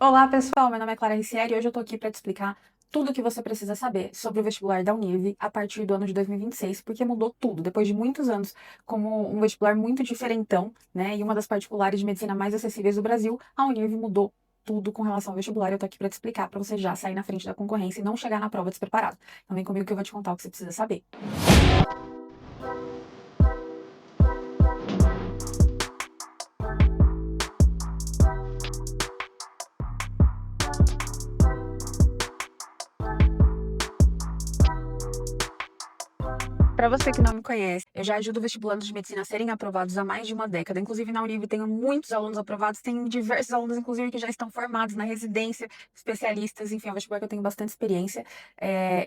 Olá, pessoal. Meu nome é Clara Ricieri e hoje eu tô aqui para te explicar tudo o que você precisa saber sobre o vestibular da Univ a partir do ano de 2026, porque mudou tudo. Depois de muitos anos como um vestibular muito diferentão, né, e uma das particulares de medicina mais acessíveis do Brasil, a Univ mudou tudo com relação ao vestibular. Eu tô aqui para te explicar, para você já sair na frente da concorrência e não chegar na prova despreparado. Então vem comigo que eu vou te contar o que você precisa saber. Para você que não me conhece, eu já ajudo vestibulandos de medicina a serem aprovados há mais de uma década. Inclusive, na Univ tenho muitos alunos aprovados, tem diversos alunos, inclusive, que já estão formados na residência, especialistas, enfim, é um vestibular que eu tenho bastante experiência.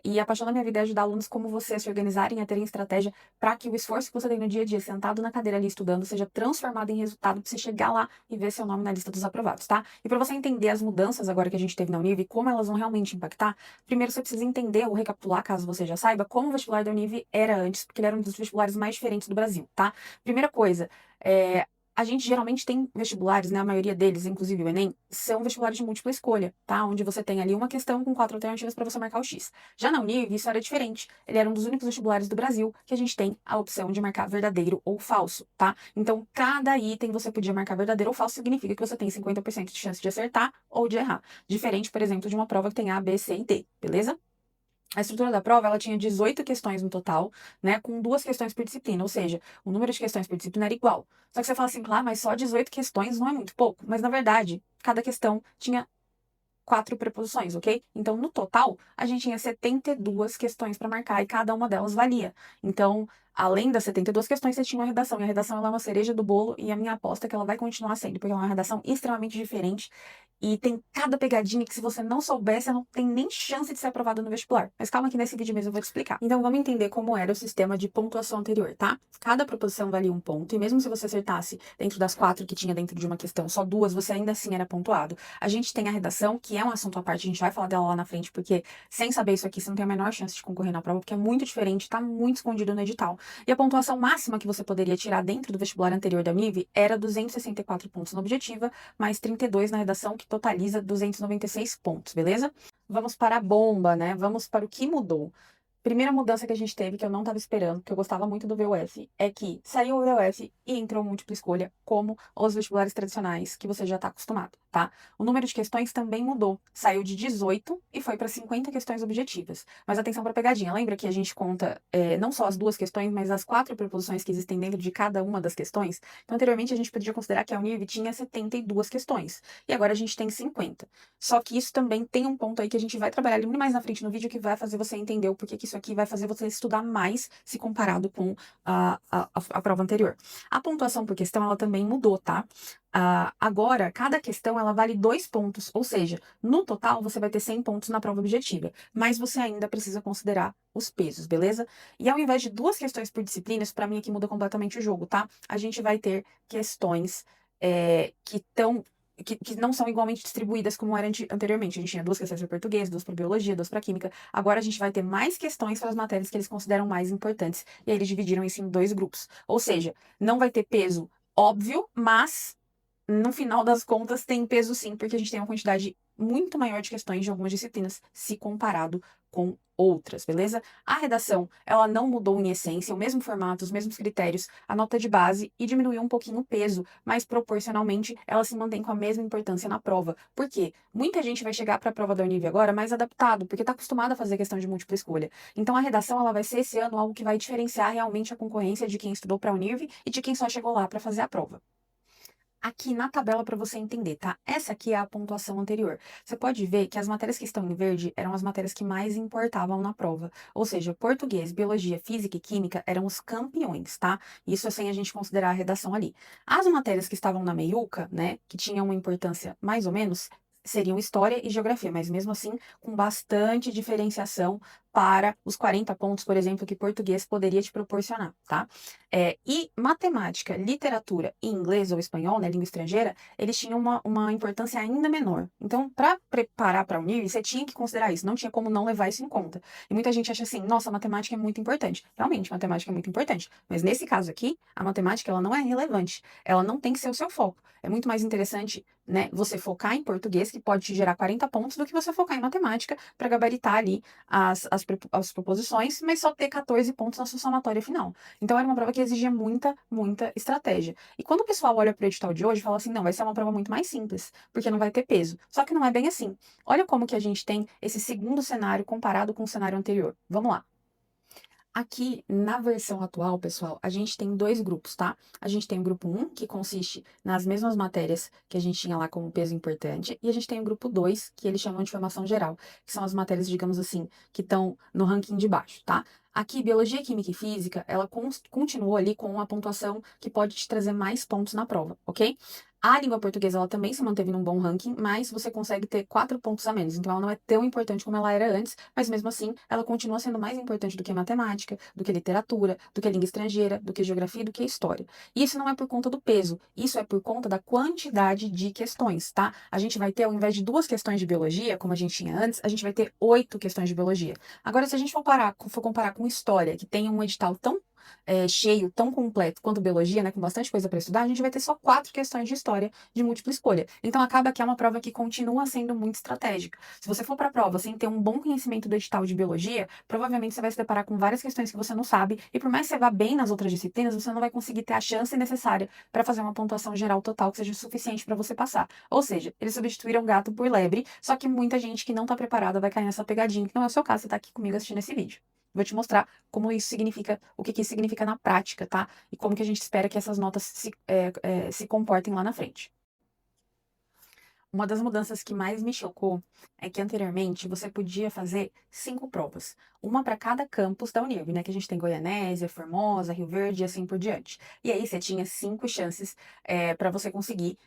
E a paixão da minha vida é ajudar alunos como você a se organizarem, a terem estratégia para que o esforço que você tem no dia a dia, sentado na cadeira ali estudando, seja transformado em resultado para você chegar lá e ver seu nome na lista dos aprovados, tá? E para você entender as mudanças agora que a gente teve na Univ, como elas vão realmente impactar, primeiro você precisa entender ou recapitular, caso você já saiba, como o vestibular da Univ era antes, porque ele era um dos vestibulares mais diferentes do Brasil, tá? Primeira coisa, a gente geralmente tem vestibulares, né? A maioria deles, inclusive o Enem, são vestibulares de múltipla escolha, tá? Onde você tem ali uma questão com 4 alternativas para você marcar o X. Já na Univ, isso era diferente. Ele era um dos únicos vestibulares do Brasil que a gente tem a opção de marcar verdadeiro ou falso, tá? Então, cada item você podia marcar verdadeiro ou falso, significa que você tem 50% de chance de acertar ou de errar. Diferente, por exemplo, de uma prova que tem A, B, C e D, beleza? A estrutura da prova, ela tinha 18 questões no total, né, com 2 questões por disciplina, ou seja, o número de questões por disciplina era igual. Só que você fala assim, claro, mas só 18 questões não é muito pouco. Mas, na verdade, cada questão tinha 4 preposições, ok? Então, no total, a gente tinha 72 questões para marcar e cada uma delas valia. Então, além das 72 questões, você tinha uma redação. E a redação ela é uma cereja do bolo e a minha aposta é que ela vai continuar sendo, porque ela é uma redação extremamente diferente e tem cada pegadinha que se você não souber, você não tem nem chance de ser aprovado no vestibular. Mas calma que nesse vídeo mesmo eu vou te explicar. Então, vamos entender como era o sistema de pontuação anterior, tá? Cada proposição valia um ponto e mesmo se você acertasse dentro das 4 que tinha dentro de uma questão, só 2, você ainda assim era pontuado. A gente tem a redação, que é um assunto à parte, a gente vai falar dela lá na frente, porque sem saber isso aqui, você não tem a menor chance de concorrer na prova, porque é muito diferente, tá muito escondido no edital. E a pontuação máxima que você poderia tirar dentro do vestibular anterior da Univ era 264 pontos na objetiva, mais 32 na redação, que totaliza 296 pontos, beleza? Vamos para a bomba, né? Vamos para o que mudou. Primeira mudança que a gente teve, que eu não estava esperando, que eu gostava muito do VUF, é que saiu o VUF e entrou múltipla escolha, como os vestibulares tradicionais, que você já está acostumado, tá? O número de questões também mudou. Saiu de 18 e foi para 50 questões objetivas. Mas atenção para a pegadinha. Lembra que a gente conta não só as 2 questões, mas as 4 preposições que existem dentro de cada uma das questões? Então, anteriormente, a gente podia considerar que a Univ tinha 72 questões. E agora a gente tem 50. Só que isso também tem um ponto aí que a gente vai trabalhar ali mais na frente no vídeo que vai fazer você entender o porquê que isso aqui vai fazer você estudar mais se comparado com a prova anterior. A pontuação por questão, ela também mudou, tá? Agora, cada questão, ela vale 2 pontos, ou seja, no total você vai ter 100 pontos na prova objetiva, mas você ainda precisa considerar os pesos, beleza? E ao invés de 2 questões por disciplina, isso pra mim aqui muda completamente o jogo, tá? A gente vai ter questões que estão que não são igualmente distribuídas como era anteriormente. A gente tinha 2 questões para português, 2 para biologia, 2 para química. Agora a gente vai ter mais questões para as matérias que eles consideram mais importantes. E aí eles dividiram isso em 2 grupos. Ou seja, não vai ter peso óbvio, mas no final das contas tem peso sim, porque a gente tem uma quantidade muito maior de questões de algumas disciplinas se comparado com outras, beleza? A redação, ela não mudou em essência, o mesmo formato, os mesmos critérios, a nota de base e diminuiu um pouquinho o peso, mas proporcionalmente ela se mantém com a mesma importância na prova. Por quê? Muita gente vai chegar para a prova da Univ agora mais adaptado, porque está acostumado a fazer questão de múltipla escolha. Então a redação ela vai ser esse ano algo que vai diferenciar realmente a concorrência de quem estudou para a Univ e de quem só chegou lá para fazer a prova aqui na tabela para você entender, tá? Essa aqui é a pontuação anterior. Você pode ver que as matérias que estão em verde eram as matérias que mais importavam na prova. Ou seja, português, biologia, física e química eram os campeões, tá? Isso sem a gente considerar a redação ali. As matérias que estavam na meiuca, né, que tinham uma importância mais ou menos, seriam história e geografia, mas mesmo assim com bastante diferenciação para os 40 pontos, por exemplo, que português poderia te proporcionar, tá? E matemática, literatura e inglês ou espanhol, né, língua estrangeira, eles tinham uma importância ainda menor. Então, para preparar para a Unir, você tinha que considerar isso, não tinha como não levar isso em conta. E muita gente acha assim, nossa, matemática é muito importante. Realmente, matemática é muito importante. Mas nesse caso aqui, a matemática ela não é relevante. Ela não tem que ser o seu foco. É muito mais interessante, né, você focar em português, que pode te gerar 40 pontos, do que você focar em matemática para gabaritar ali as proposições, mas só ter 14 pontos na sua somatória final. Então, era uma prova que exigia muita, muita estratégia. E quando o pessoal olha para o edital de hoje, fala assim, não, vai ser uma prova muito mais simples, porque não vai ter peso. Só que não é bem assim. Olha como que a gente tem esse segundo cenário comparado com o cenário anterior. Vamos lá. Aqui, na versão atual, pessoal, a gente tem dois grupos, tá? A gente tem o grupo 1, que consiste nas mesmas matérias que a gente tinha lá como peso importante, e a gente tem o grupo 2, que eles chamam de formação geral, que são as matérias, digamos assim, que estão no ranking de baixo, tá? Aqui, biologia, química e física, ela continuou ali com uma pontuação que pode te trazer mais pontos na prova, ok? A língua portuguesa, ela também se manteve num bom ranking, mas você consegue ter 4 pontos a menos. Então, ela não é tão importante como ela era antes, mas mesmo assim, ela continua sendo mais importante do que matemática, do que literatura, do que língua estrangeira, do que geografia e do que história. E isso não é por conta do peso, isso é por conta da quantidade de questões, tá? A gente vai ter, ao invés de 2 questões de biologia, como a gente tinha antes, a gente vai ter 8 questões de biologia. Agora, se a gente for comparar com história, que tem um edital tão cheio, tão completo quanto biologia, né, com bastante coisa para estudar, a gente vai ter só 4 questões de história de múltipla escolha. Então acaba que é uma prova que continua sendo muito estratégica. Se você for para a prova sem ter um bom conhecimento do edital de biologia, provavelmente você vai se deparar com várias questões que você não sabe, e por mais que você vá bem nas outras disciplinas, você não vai conseguir ter a chance necessária para fazer uma pontuação geral total que seja suficiente para você passar. Ou seja, eles substituíram gato por lebre, só que muita gente que não está preparada vai cair nessa pegadinha, que não é o seu caso, você está aqui comigo assistindo esse vídeo. Vou te mostrar como isso significa, o que que isso significa na prática, tá? E como que a gente espera que essas notas se comportem lá na frente. Uma das mudanças que mais me chocou é que anteriormente você podia fazer 5 provas, uma para cada campus da Unirv, né? Que a gente tem Goianésia, Formosa, Rio Verde e assim por diante. E aí você tinha 5 chances para você conseguir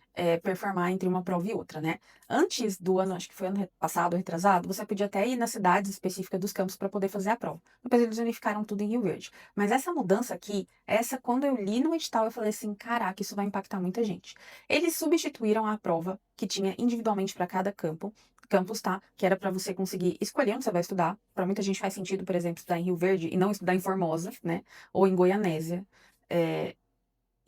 performar entre uma prova e outra, né? Antes do ano, acho que foi ano passado, retrasado, você podia até ir nas cidades específicas dos campos para poder fazer a prova. Depois eles unificaram tudo em Rio Verde. Mas essa mudança aqui, quando eu li no edital, eu falei assim, caraca, isso vai impactar muita gente. Eles substituíram a prova que tinha individualmente para cada campus, tá? Que era para você conseguir escolher onde você vai estudar. Para muita gente faz sentido, por exemplo, estudar em Rio Verde e não estudar em Formosa, né? Ou em Goianésia.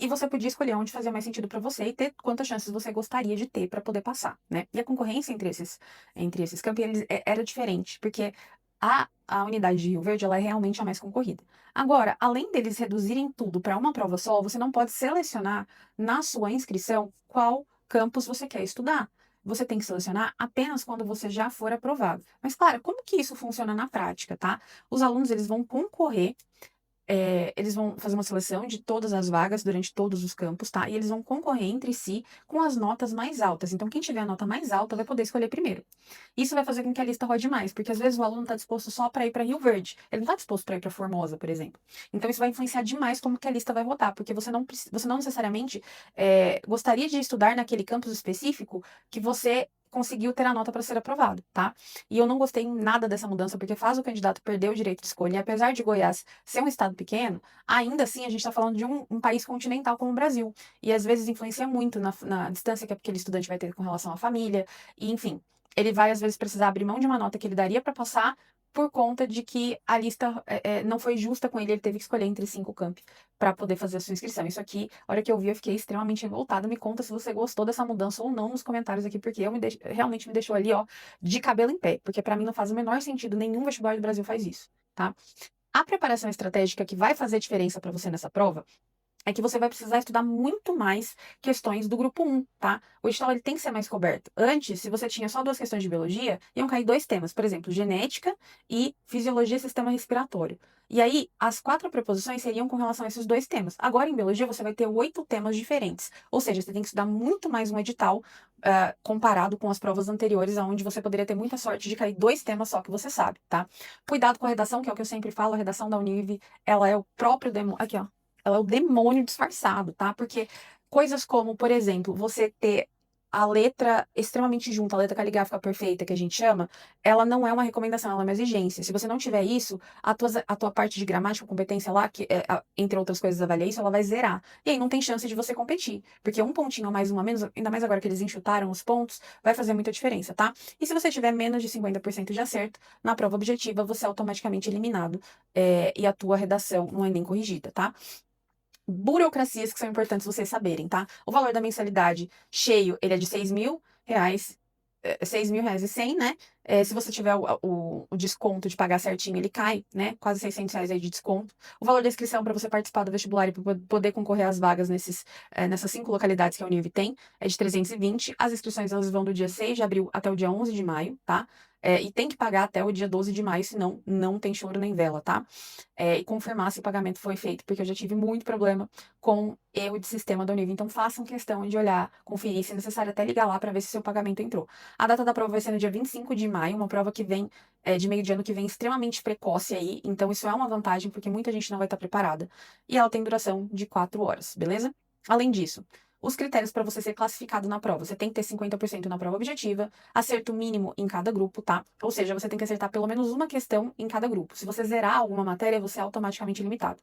E você podia escolher onde fazia mais sentido para você e ter quantas chances você gostaria de ter para poder passar, né? E a concorrência entre esses campos era diferente, porque a unidade de Rio Verde ela é realmente a mais concorrida. Agora, além deles reduzirem tudo para uma prova só, você não pode selecionar na sua inscrição qual campus você quer estudar. Você tem que selecionar apenas quando você já for aprovado. Mas, claro, como que isso funciona na prática, tá? Os alunos eles vão concorrer eles vão fazer uma seleção de todas as vagas durante todos os campos, tá? E eles vão concorrer entre si com as notas mais altas. Então, quem tiver a nota mais alta vai poder escolher primeiro. Isso vai fazer com que a lista rode mais, porque às vezes o aluno está disposto só para ir para Rio Verde. Ele não está disposto para ir para Formosa, por exemplo. Então, isso vai influenciar demais como que a lista vai rodar, porque você não necessariamente gostaria de estudar naquele campus específico que você conseguiu ter a nota para ser aprovado, tá? E eu não gostei nada dessa mudança, porque faz o candidato perder o direito de escolha. E apesar de Goiás ser um estado pequeno, ainda assim a gente está falando de um país continental como o Brasil. E às vezes influencia muito na distância que aquele estudante vai ter com relação à família. E, enfim, ele vai às vezes precisar abrir mão de uma nota que ele daria para passar por conta de que a lista não foi justa com ele, ele teve que escolher entre 5 campi para poder fazer a sua inscrição. Isso aqui, a hora que eu vi, eu fiquei extremamente revoltada. Me conta se você gostou dessa mudança ou não nos comentários aqui, porque realmente me deixou ali, ó, de cabelo em pé, porque para mim não faz o menor sentido, nenhum vestibular do Brasil faz isso, tá? A preparação estratégica que vai fazer diferença para você nessa prova é que você vai precisar estudar muito mais questões do grupo 1, tá? O edital ele tem que ser mais coberto. Antes, se você tinha só 2 questões de biologia, iam cair 2 temas, por exemplo, genética e fisiologia e sistema respiratório. E aí, as 4 preposições seriam com relação a esses 2 temas. Agora, em biologia, você vai ter 8 temas diferentes. Ou seja, você tem que estudar muito mais um edital comparado com as provas anteriores, onde você poderia ter muita sorte de cair 2 temas só que você sabe, tá? Cuidado com a redação, que é o que eu sempre falo, a redação da Univ, ela é o próprio demônio. Aqui, ó. Ela é o demônio disfarçado, tá? Porque coisas como, por exemplo, você ter a letra extremamente junta, a letra caligráfica perfeita, que a gente chama, ela não é uma recomendação, ela é uma exigência. Se você não tiver isso, a tua parte de gramática, competência lá, que entre outras coisas, avalia isso, ela vai zerar. E aí não tem chance de você competir. Porque um pontinho a mais, um a menos, ainda mais agora que eles enxutaram os pontos, vai fazer muita diferença, tá? E se você tiver menos de 50% de acerto, na prova objetiva, você é automaticamente eliminado. E a tua redação não é nem corrigida, tá? Burocracias que são importantes vocês saberem, tá? O valor da mensalidade cheio, ele é de R$ 6.000, R$ 6.100, né? Se você tiver o desconto de pagar certinho, ele cai, né? Quase R$ 600 aí de desconto. O valor da inscrição para você participar do vestibular e para poder concorrer às vagas nessas 5 localidades que a Univ tem é de 320. As inscrições elas vão do dia 6 de abril até o dia 11 de maio, tá? E tem que pagar até o dia 12 de maio, senão não tem choro nem vela, tá? E confirmar se o pagamento foi feito, porque eu já tive muito problema com erro de sistema da Univ. Então, façam questão de olhar, conferir, se necessário, até ligar lá para ver se seu pagamento entrou. A data da prova vai ser no dia 25 de maio, uma prova que vem de meio de ano que vem extremamente precoce aí. Então, isso é uma vantagem, porque muita gente não vai estar preparada. E ela tem duração de 4 horas, beleza? Além disso, os critérios para você ser classificado na prova. Você tem que ter 50% na prova objetiva, acerto mínimo em cada grupo, tá? Ou seja, você tem que acertar pelo menos uma questão em cada grupo. Se você zerar alguma matéria, você é automaticamente limitado.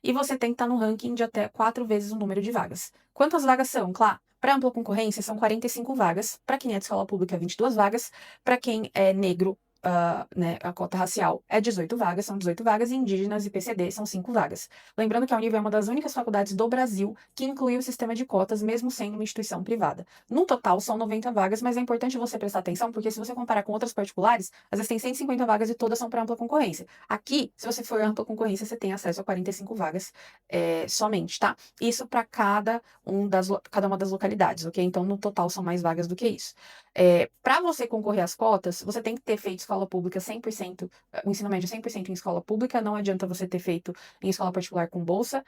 E você tem que estar no ranking de até 4 vezes o número de vagas. Quantas vagas são? Claro, para ampla concorrência são 45 vagas. Para quem é de escola pública, 22 vagas. Para quem é negro, né, a cota racial é 18 vagas, são 18 vagas, e indígenas e PCD são 5 vagas. Lembrando que a Univ é uma das únicas faculdades do Brasil que inclui o sistema de cotas, mesmo sendo uma instituição privada. No total, são 90 vagas, mas é importante você prestar atenção, porque se você comparar com outras particulares, às vezes tem 150 vagas e todas são para ampla concorrência. Aqui, se você for ampla concorrência, você tem acesso a 45 vagas somente, tá? Isso para cada uma das localidades, ok? Então, no total, são mais vagas do que isso. Para você concorrer às cotas, você tem que ter feito escola pública 100%, o ensino médio 100% em escola pública, não adianta você ter feito em escola particular com bolsa.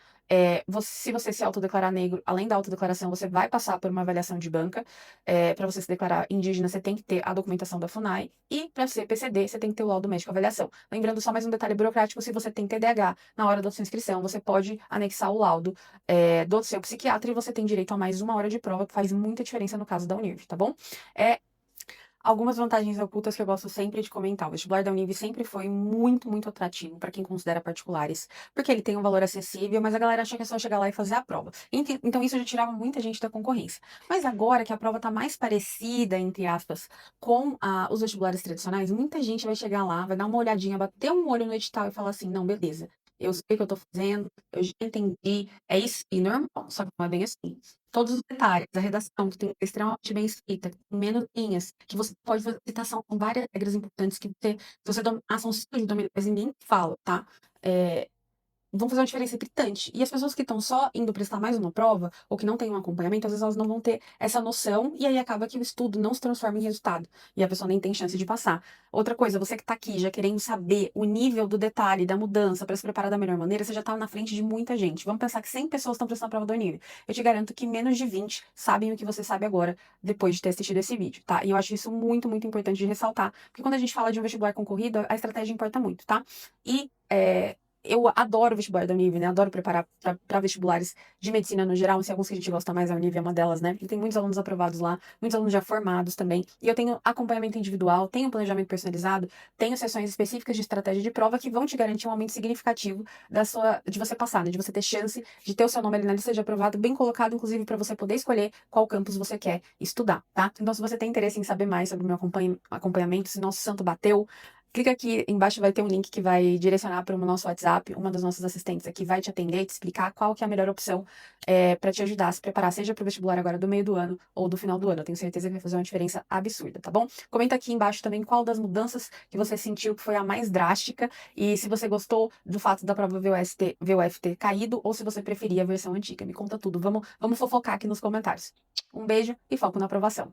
Se você se autodeclarar negro, além da autodeclaração, você vai passar por uma avaliação de banca. Para você se declarar indígena, você tem que ter a documentação da FUNAI. E para ser PCD, você tem que ter o laudo médico avaliação. Lembrando só mais um detalhe burocrático: se você tem TDAH, na hora da sua inscrição, você pode anexar o laudo do seu psiquiatra e você tem direito a mais 1 hora de prova, que faz muita diferença no caso da Univ, tá bom? Algumas vantagens ocultas que eu gosto sempre de comentar. O vestibular da Univ sempre foi muito, muito atrativo para quem considera particulares, porque ele tem um valor acessível, mas a galera acha que é só chegar lá e fazer a prova. Então isso já tirava muita gente da concorrência. Mas agora que a prova está mais parecida, entre aspas, com os vestibulares tradicionais, muita gente vai chegar lá, vai dar uma olhadinha, bater um olho no edital e falar assim: não, beleza, eu sei o que eu tô fazendo, eu já entendi, é isso e normal, só que não é bem assim. Todos os detalhes, a redação, que tem que ser extremamente bem escrita, que tem menos linhas, que você pode fazer citação com várias regras importantes que se você dominar, são simples de dominar, mas ninguém fala, tá? Vão fazer uma diferença gritante. E as pessoas que estão só indo prestar mais uma prova, ou que não têm um acompanhamento, às vezes elas não vão ter essa noção, e aí acaba que o estudo não se transforma em resultado, e a pessoa nem tem chance de passar. Outra coisa, você que está aqui já querendo saber o nível do detalhe, da mudança, para se preparar da melhor maneira, você já está na frente de muita gente. Vamos pensar que 100 pessoas estão prestando a prova do nível. Eu te garanto que menos de 20 sabem o que você sabe agora, depois de ter assistido esse vídeo, tá? E eu acho isso muito, muito importante de ressaltar, porque quando a gente fala de um vestibular concorrido, a estratégia importa muito, tá? Eu adoro o vestibular da Univ, né? Adoro preparar para vestibulares de medicina no geral. Se alguns que a gente gosta mais, a Univ é uma delas, né? E tem muitos alunos aprovados lá, muitos alunos já formados também. E eu tenho acompanhamento individual, tenho planejamento personalizado, tenho sessões específicas de estratégia de prova que vão te garantir um aumento significativo de você passar, né? De você ter chance de ter o seu nome ali na lista de aprovado, bem colocado, inclusive, para você poder escolher qual campus você quer estudar, tá? Então, se você tem interesse em saber mais sobre o meu acompanhamento, se nosso santo bateu, clica aqui embaixo, vai ter um link que vai direcionar para o nosso WhatsApp. Uma das nossas assistentes aqui vai te atender e te explicar qual que é a melhor opção para te ajudar a se preparar, seja para o vestibular agora do meio do ano ou do final do ano. Eu tenho certeza que vai fazer uma diferença absurda, tá bom? Comenta aqui embaixo também qual das mudanças que você sentiu que foi a mais drástica e se você gostou do fato da prova VUF ter caído ou se você preferia a versão antiga. Me conta tudo. Vamos fofocar aqui nos comentários. Um beijo e foco na aprovação.